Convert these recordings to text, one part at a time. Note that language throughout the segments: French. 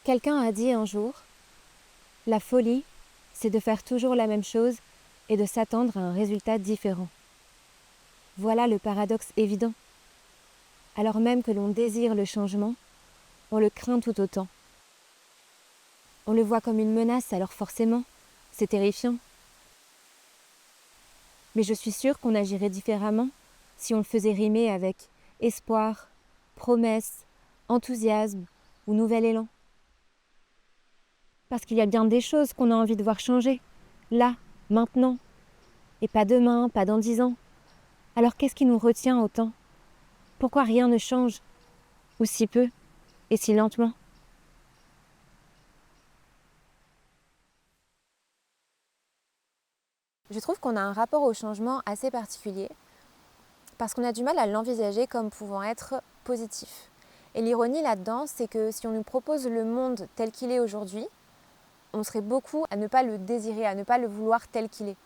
Quelqu'un a dit un jour, la folie, c'est de faire toujours la même chose et de s'attendre à un résultat différent. Voilà le paradoxe évident. Alors même que l'on désire le changement, on le craint tout autant. On le voit comme une menace, alors forcément, c'est terrifiant. Mais je suis sûre qu'on agirait différemment si on le faisait rimer avec espoir, promesse, enthousiasme ou nouvel élan. Parce qu'il y a bien des choses qu'on a envie de voir changer, là, maintenant, et pas demain, pas dans 10 ans. Alors qu'est-ce qui nous retient autant? Pourquoi rien ne change? Ou si peu, et si lentement? Je trouve qu'on a un rapport au changement assez particulier, parce qu'on a du mal à l'envisager comme pouvant être positif. Et l'ironie là-dedans, c'est que si on nous propose le monde tel qu'il est aujourd'hui, on serait beaucoup à ne pas le désirer, à ne pas le vouloir tel qu'il est.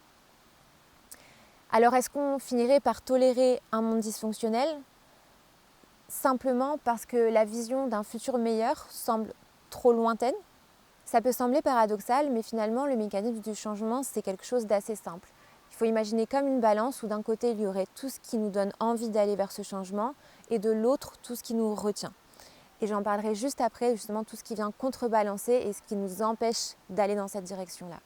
Alors est-ce qu'on finirait par tolérer un monde dysfonctionnel simplement parce que la vision d'un futur meilleur semble trop lointaine? Ça peut sembler paradoxal, mais finalement le mécanisme du changement, c'est quelque chose d'assez simple. Il faut imaginer comme une balance où d'un côté il y aurait tout ce qui nous donne envie d'aller vers ce changement et de l'autre tout ce qui nous retient. Et j'en parlerai juste après, justement tout ce qui vient contrebalancer et ce qui nous empêche d'aller dans cette direction-là.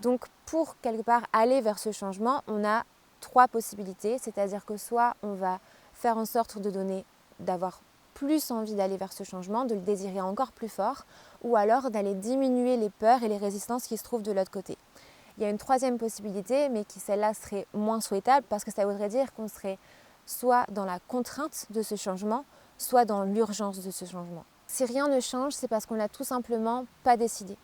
Donc pour quelque part aller vers ce changement, on a 3 possibilités, c'est-à-dire que soit on va faire en sorte d'avoir plus envie d'aller vers ce changement, de le désirer encore plus fort, ou alors d'aller diminuer les peurs et les résistances qui se trouvent de l'autre côté. Il y a une 3e possibilité, mais qui celle-là serait moins souhaitable parce que ça voudrait dire qu'on serait soit dans la contrainte de ce changement, soit dans l'urgence de ce changement. Si rien ne change, c'est parce qu'on n'a tout simplement pas décidé.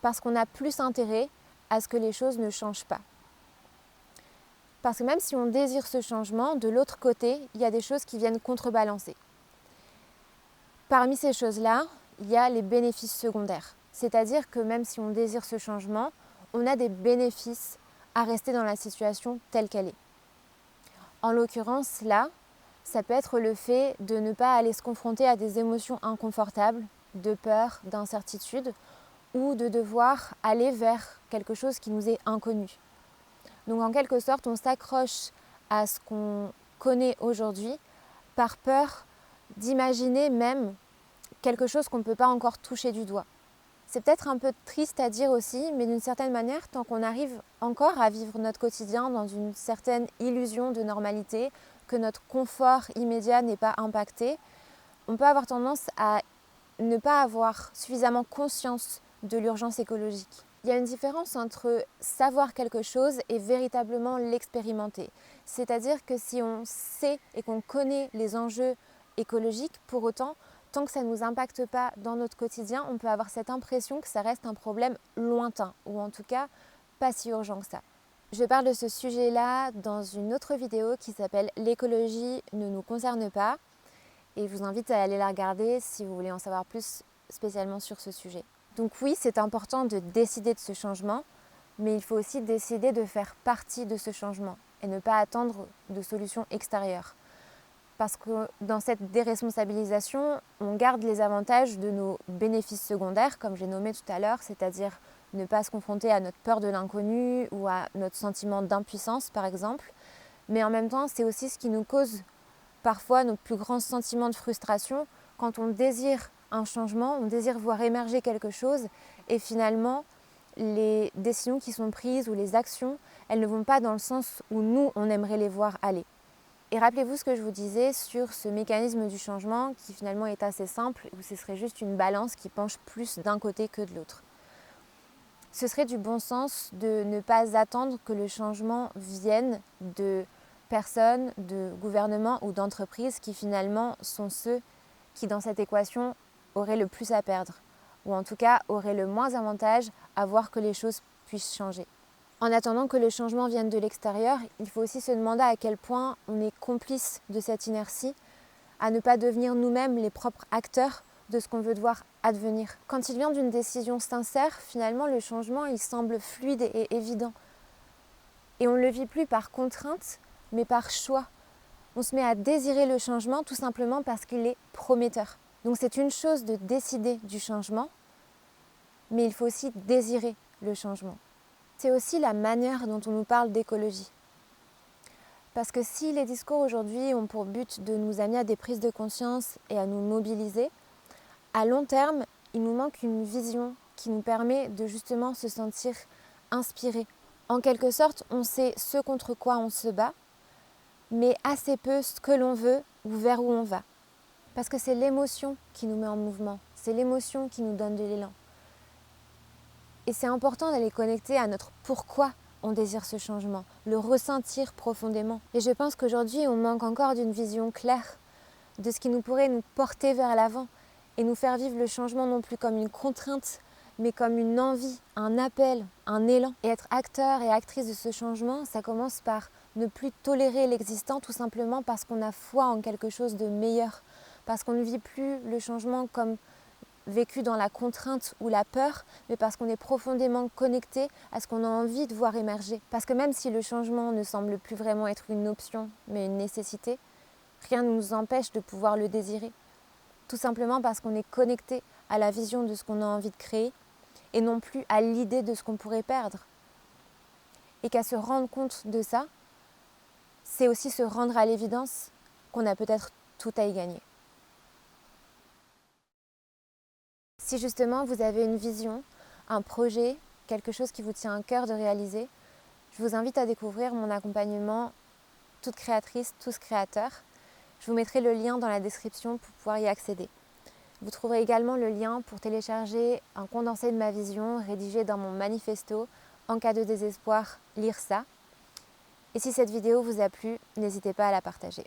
Parce qu'on a plus intérêt à ce que les choses ne changent pas. Parce que même si on désire ce changement, de l'autre côté, il y a des choses qui viennent contrebalancer. Parmi ces choses-là, il y a les bénéfices secondaires. C'est-à-dire que même si on désire ce changement, on a des bénéfices à rester dans la situation telle qu'elle est. En l'occurrence, là, ça peut être le fait de ne pas aller se confronter à des émotions inconfortables, de peur, d'incertitude, ou de devoir aller vers quelque chose qui nous est inconnu. Donc en quelque sorte, on s'accroche à ce qu'on connaît aujourd'hui par peur d'imaginer même quelque chose qu'on ne peut pas encore toucher du doigt. C'est peut-être un peu triste à dire aussi, mais d'une certaine manière, tant qu'on arrive encore à vivre notre quotidien dans une certaine illusion de normalité, que notre confort immédiat n'est pas impacté, on peut avoir tendance à ne pas avoir suffisamment conscience de l'urgence écologique. Il y a une différence entre savoir quelque chose et véritablement l'expérimenter. C'est-à-dire que si on sait et qu'on connaît les enjeux écologiques, pour autant, tant que ça ne nous impacte pas dans notre quotidien, on peut avoir cette impression que ça reste un problème lointain, ou en tout cas pas si urgent que ça. Je parle de ce sujet-là dans une autre vidéo qui s'appelle « L'écologie ne nous concerne pas » et je vous invite à aller la regarder si vous voulez en savoir plus spécialement sur ce sujet. Donc oui, c'est important de décider de ce changement, mais il faut aussi décider de faire partie de ce changement et ne pas attendre de solutions extérieures. Parce que dans cette déresponsabilisation, on garde les avantages de nos bénéfices secondaires, comme j'ai nommé tout à l'heure, c'est-à-dire ne pas se confronter à notre peur de l'inconnu ou à notre sentiment d'impuissance, par exemple. Mais en même temps, c'est aussi ce qui nous cause parfois nos plus grands sentiments de frustration quand on désire un changement, on désire voir émerger quelque chose et finalement, les décisions qui sont prises ou les actions, elles ne vont pas dans le sens où nous, on aimerait les voir aller. Et rappelez-vous ce que je vous disais sur ce mécanisme du changement qui finalement est assez simple, où ce serait juste une balance qui penche plus d'un côté que de l'autre. Ce serait du bon sens de ne pas attendre que le changement vienne de personnes, de gouvernements ou d'entreprises qui finalement sont ceux qui dans cette équation auraient le plus à perdre, ou en tout cas auraient le moins avantage à voir que les choses puissent changer. En attendant que le changement vienne de l'extérieur, il faut aussi se demander à quel point on est complice de cette inertie, à ne pas devenir nous-mêmes les propres acteurs de ce qu'on veut voir advenir. Quand il vient d'une décision sincère, finalement le changement il semble fluide et évident. Et on ne le vit plus par contrainte, mais par choix. On se met à désirer le changement tout simplement parce qu'il est prometteur. Donc c'est une chose de décider du changement, mais il faut aussi désirer le changement. C'est aussi la manière dont on nous parle d'écologie. Parce que si les discours aujourd'hui ont pour but de nous amener à des prises de conscience et à nous mobiliser, à long terme, il nous manque une vision qui nous permet de justement se sentir inspiré. En quelque sorte, on sait ce contre quoi on se bat, mais assez peu ce que l'on veut ou vers où on va. Parce que c'est l'émotion qui nous met en mouvement, c'est l'émotion qui nous donne de l'élan. Et c'est important d'aller connecter à notre pourquoi on désire ce changement, le ressentir profondément. Et je pense qu'aujourd'hui, on manque encore d'une vision claire de ce qui nous pourrait nous porter vers l'avant et nous faire vivre le changement non plus comme une contrainte, mais comme une envie, un appel, un élan. Et être acteur et actrice de ce changement, ça commence par ne plus tolérer l'existant tout simplement parce qu'on a foi en quelque chose de meilleur, parce qu'on ne vit plus le changement comme vécu dans la contrainte ou la peur, mais parce qu'on est profondément connecté à ce qu'on a envie de voir émerger. Parce que même si le changement ne semble plus vraiment être une option, mais une nécessité, rien ne nous empêche de pouvoir le désirer. Tout simplement parce qu'on est connecté à la vision de ce qu'on a envie de créer et non plus à l'idée de ce qu'on pourrait perdre. Et qu'à se rendre compte de ça, c'est aussi se rendre à l'évidence qu'on a peut-être tout à y gagner. Si justement vous avez une vision, un projet, quelque chose qui vous tient à cœur de réaliser, je vous invite à découvrir mon accompagnement Toute créatrice, tous créateurs. Je vous mettrai le lien dans la description pour pouvoir y accéder. Vous trouverez également le lien pour télécharger un condensé de ma vision rédigé dans mon manifesto. En cas de désespoir, lire ça. Et si cette vidéo vous a plu, n'hésitez pas à la partager.